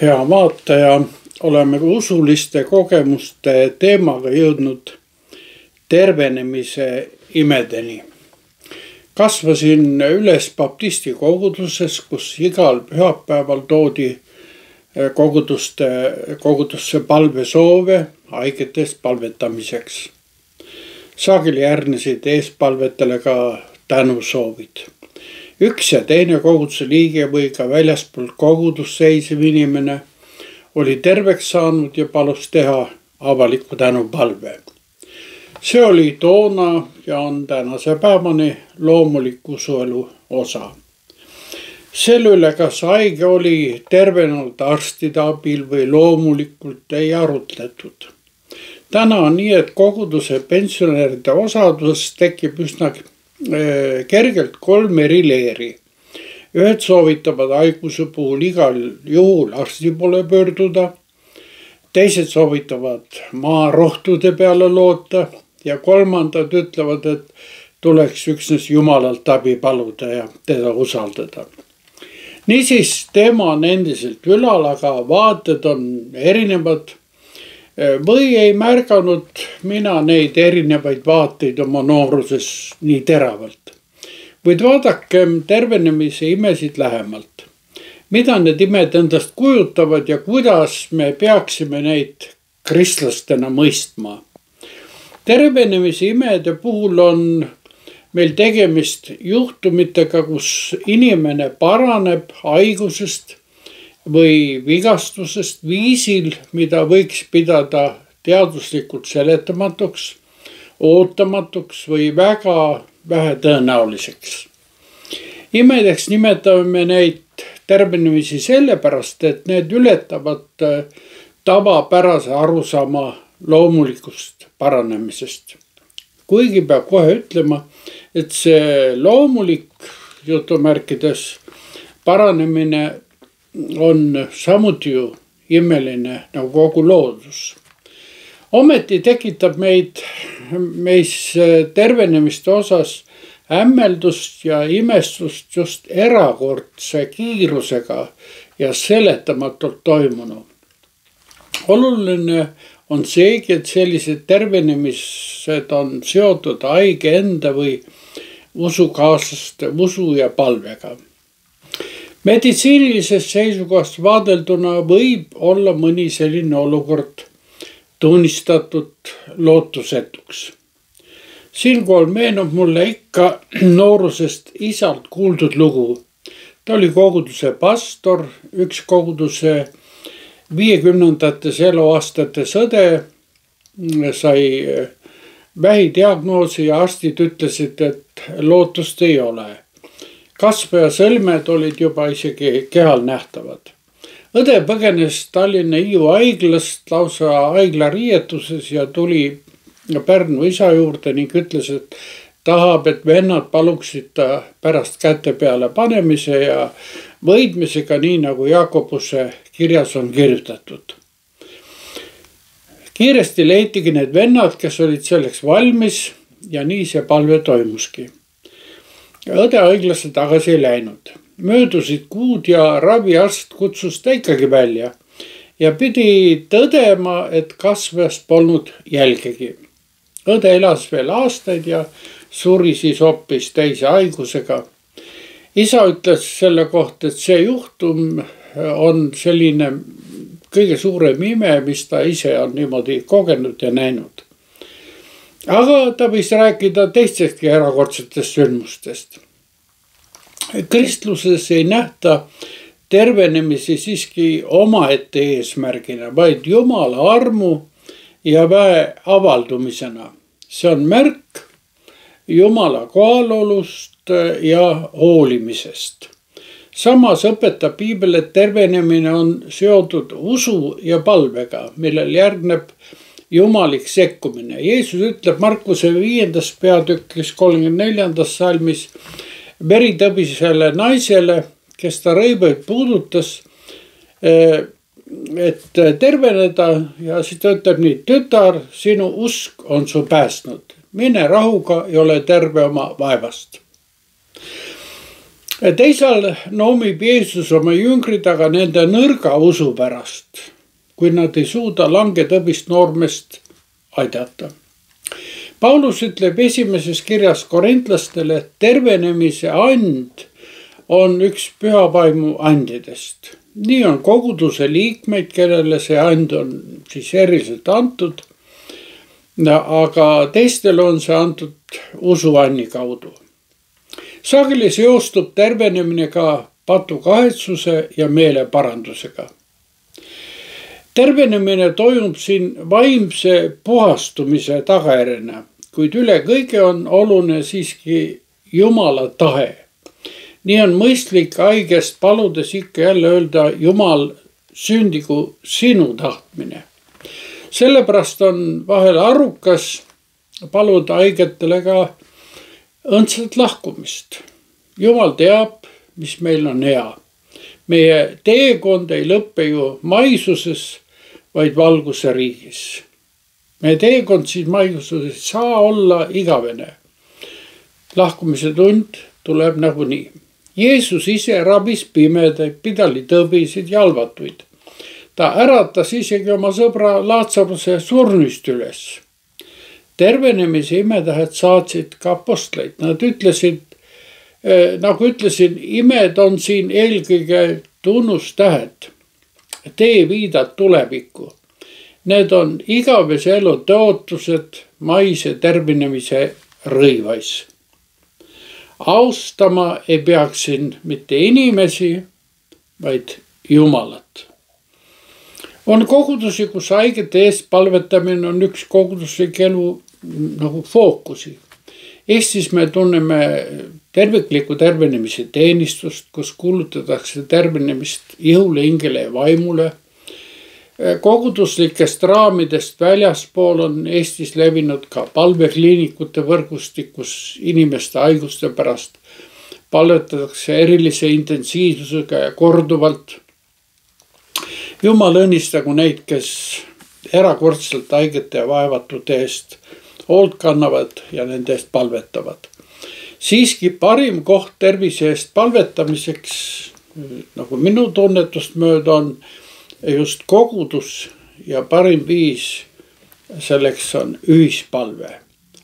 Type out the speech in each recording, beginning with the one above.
Hea vaataja, oleme usuliste kogemuste teemaga jõudnud tervenemise imedeni. Kasvasin üles baptisti koguduses, kus igal pühapäeval toodi kogudusse palvesoove haigetest palvetamiseks. Sageli järgnesid eespalvetele ka tänusoovid. Üks ja teine koguduse liige või ka väljaspool kogudust seisev inimene oli terveks saanud ja palus teha avaliku tänupalve. See oli toona ja on tänase päevani loomulik usuelu osa. Selle üle, kas haige oli tervenenud arstide abil või loomulikult, ei arutletud. Täna on nii, et koguduse pensionäride osaduses tekib üsna kergelt 3 eri leeri. Ühed soovitavad haiguse puhul igal juhul arsti poole pöörduda, teised soovitavad maarohtude peale loota ja kolmandad ütlevad, et tuleks üksnes Jumalalt abi paluda ja teda usaldada. Niisiis teema on endiselt ülal, aga vaated on erinevad või ei märganud mina neid erinevaid vaateid oma nooruses nii teravalt. Kuid vaadakem tervenemise imesid lähemalt. Mida need imed endast kujutavad ja kuidas me peaksime neid kristlastena mõistma? Tervenemise imede puhul on meil tegemist juhtumitega, kus inimene paraneb haigusest või vigastusest viisil, mida võiks pidada teaduslikult seletamatuks, ootamatuks või väga vähetõenäoliseks. Imedeks nimetame neid tervenemisi sellepärast, et need ületavad tavapärase arusaama loomulikust paranemisest. Kuigi peab kohe ütlema, et see loomulik jutumärkides paranemine on samuti ju imeline nagu kogu loodus. Ometi tekitab meis tervenemiste osas hämmeldust ja imestust just erakordse kiirusega ja seletamatult toimunu. Oluline on seegi, et sellised tervenemised on seotud haige enda või usukaaslaste usu ja palvega. Meditsiinilisest seisukohast vaadelduna võib olla mõni selline olukord tunnistatud lootusetuks. Siinkohal meenub mulle ikka noorusest isalt kuuldud lugu. Ta oli koguduse pastor, üks koguduse 50. eluaastates õde sai vähidiagnoosi ja arstid ütlesid, et lootust ei ole. Kasv ja sõlmed olid juba isegi kehal nähtavad. Õde põgenes Tallinna Hiiu haiglast lausa haiglariietuses ja tuli Pärnu isa juurde ning ütles, et tahab, et vennad paluksid ta pärast käte peale panemise ja võidmisega, nii nagu Jakobuse kirjas on kirjutatud. Kiiresti leitigi need vennad, kes olid selleks valmis ja nii see palve toimuski. Õde haiglasse tagasi ei läinud. Möödusid kuud ja raviarst kutsus ta ikkagi välja ja pidi tõdema, et kasvajast polnud jälgegi. Õde elas veel aastaid ja suri siis hoopis teise haigusega. Isa ütles selle kohta, et see juhtum on selline kõige suurem ime, mis ta ise on niimoodi kogenud ja näinud. Aga ta võis rääkida teistestki erakordsetest sündmustest. Kristluses ei nähta tervenemisi siiski omaette eesmärgina, vaid Jumala armu ja väe avaldumisena. See on märk Jumala kohalolust ja hoolimisest. Samas õpetab Piibel, et tervenemine on seotud usu ja palvega, millel järgneb jumalik sekkumine. Jeesus ütleb Markuse 5. peatükis 34. salmis veritõbisele naisele, kes ta rõivaid puudutas, et terveneda ja siis ta ütleb nii, tütar, sinu usk on su päästnud. Mine rahuga ja ole terve oma vaevast. Teisal noomib Jeesus oma jüngrid aga nende nõrga usu pärast, kui nad ei suuda langetõbist noormest aidata. Paulus ütleb esimeses kirjas korintlastele, et tervenemise and on üks pühavaimu andidest. Nii on koguduse liikmeid, kellele see and on siis eriliselt antud, aga teistel on see antud usuanni kaudu. Sageli seostub tervenemine ka patukahetsuse ja meeleparandusega. Tervenemine toimub siin vaimse puhastumise tagajärjena, kuid üle kõige on oluline siiski Jumala tahe. Nii on mõistlik haigest paludes ikka jälle öelda, Jumal, sündigu sinu tahtmine. Sellepärast on vahel arukas paluda haigetele ka õndsat lahkumist. Jumal teab, mis meil on hea. Meie teekond ei lõppe ju maisuses, vaid valguse riigis. Meie teekond siis maisuses ei saa olla igavene. Lahkumise tund tuleb nagunii. Jeesus ise rabis pimedaid, pidali tõbisid ja halvatuid. Ta äratas isegi oma sõbra Laatsaruse surnust üles. Tervenemise imetähed saatsid ka apostleid. Nad ütlesid, nagu ütlesin, imed on siin eelkõige tunnustähed, teeviidad tulevikku. Need on igavese elu tõotused maise tervenemise rõivais. Austama ei peaks siin mitte inimesi, vaid Jumalat. On kogudusi, kus haigete eest palvetamine on üks koguduslik elu nagu fookusi. Eestis me tunneme tervikliku tervenemise teenistust, kus kuulutatakse tervenemist ihule, hingele ja vaimule. Koguduslikest raamidest väljaspool on Eestis levinud ka palvekliinikute võrgustik, kus inimeste haiguste pärast palvetatakse erilise intensiivsusega ja korduvalt. Jumal õnnistagu neid, kes erakordselt haigete ja vaevatute eest hoolt kannavad ja nende eest palvetavad. Siiski parim koht tervise eest palvetamiseks, nagu minu tunnetust mööda on, just kogudus ja parim viis selleks on ühispalve.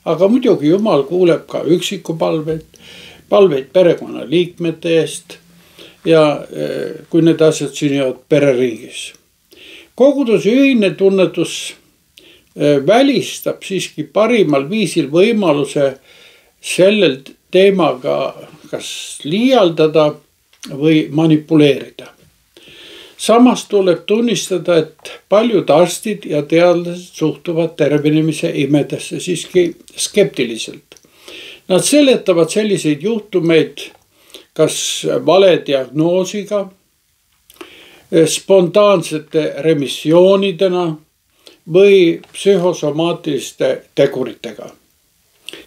Aga muidugi Jumal kuuleb ka üksiku palveid perekonnaliikmete eest ja kui need asjad sünnivad pereringis. Koguduse ühine tunnetus välistab siiski parimal viisil võimaluse sellel teemaga kas liialdada või manipuleerida. Samas tuleb tunnistada, et paljud arstid ja teadlased suhtuvad tervenemise imedesse siiski skeptiliselt. Nad seletavad selliseid juhtumeid kas vale diagnoosiga, spontaansete remissioonidena või psühhosomaatiliste teguritega.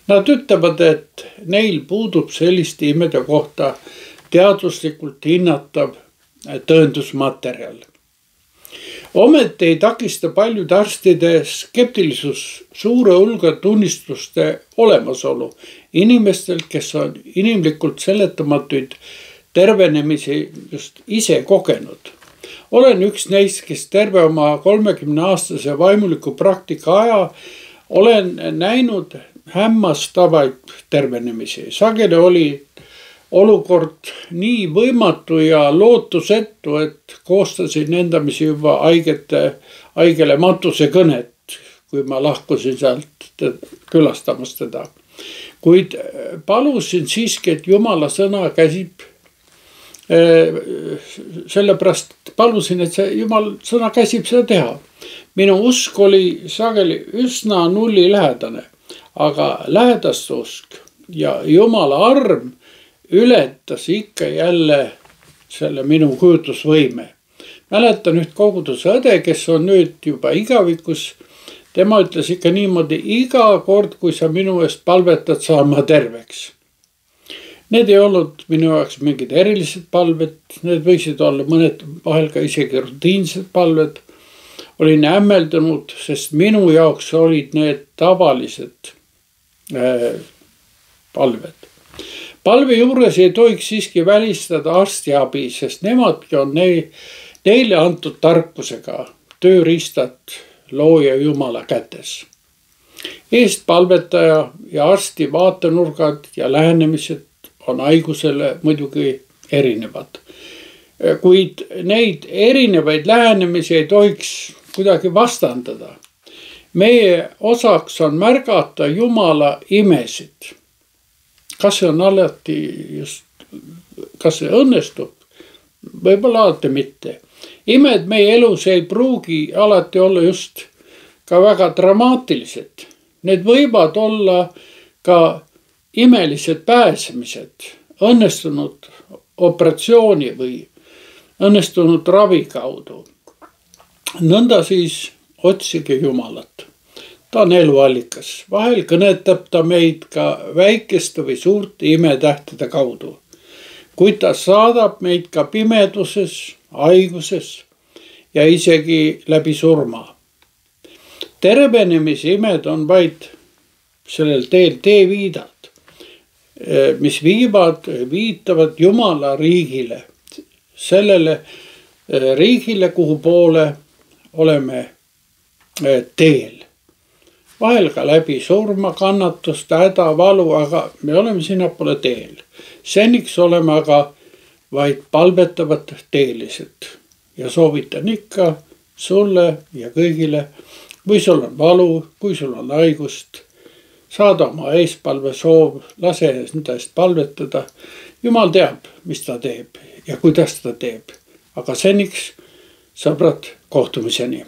Nad ütlevad, et neil puudub selliste imede kohta teaduslikult hinnatav tõendusmaterjal. Ometi ei takista paljude arstide skeptilisus suure hulga tunnistuste olemasolu inimestel, kes on inimlikult seletamatuid tervenemisi just ise kogenud. Olen üks neist, kes terve oma 30-aastase vaimuliku praktika aja olen näinud hämmastavaid tervenemisi. Sageli oli olukord nii võimatu ja lootusetu, et koostasin endamisi juba haigele matusekõnet, kui ma lahkusin sealt külastamast teda. Kuid palusin siiski, et Jumala sõna käsib, sellepärast palusin, et see Jumal sõna käsib seda teha. Minu usk oli sageli üsna nullilähedane, aga lähedaste usk ja Jumala arm ületas ikka jälle selle minu kujutlusvõime. Mäletan üht koguduse õde, kes on nüüd juba igavikus. Tema ütles ikka niimoodi, iga kord, kui sa minu eest palvetad, saan ma terveks. Need ei olnud minu jaoks mingid erilised palved. Need võisid olla mõned vahel ka isegi rutiinsed palved. Olin hämmeldunud, sest minu jaoks olid need tavalised palved. Palve juures ei tohiks siiski välistada arstiabi, sest nemadki on neile antud tarkusega tööriistad looja Jumala kätes. Eestpalvetaja ja arsti vaatenurgad ja lähenemised on haigusele muidugi erinevad. Kuid neid erinevaid lähenemisi ei tohiks kuidagi vastandada. Meie osaks on märgata Jumala imesid. Kas see on alati just, kas see õnnestub? Võib-olla alati mitte. Imed meie elus ei pruugi alati olla just ka väga dramaatilised. Need võivad olla ka imelised pääsemised, õnnestunud operatsiooni või õnnestunud ravi kaudu. Nõnda siis otsige Jumalat. Ta on eluallikas. Vahel kõnetab ta meid ka väikeste või suurte imetähtede kaudu. Kuid ta saadab meid ka pimeduses, haiguses ja isegi läbi surma. Tervenemisemed on vaid sellel teel teeviidad, mis viitavad Jumala riigile. Sellele riigile, kuhu poole oleme teel. Vahel ka läbi surma, kannatust, häda, valu, aga me oleme sinnapoole teel. Seniks oleme aga vaid palvetavad teelised. Ja soovitan ikka sulle ja kõigile, kui sul on valu, kui sul on haigust, saada oma eespalve soov, lase enda eest palvetada. Jumal teab, mis ta teeb ja kuidas ta teeb. Aga seniks, sõbrad, kohtumiseni.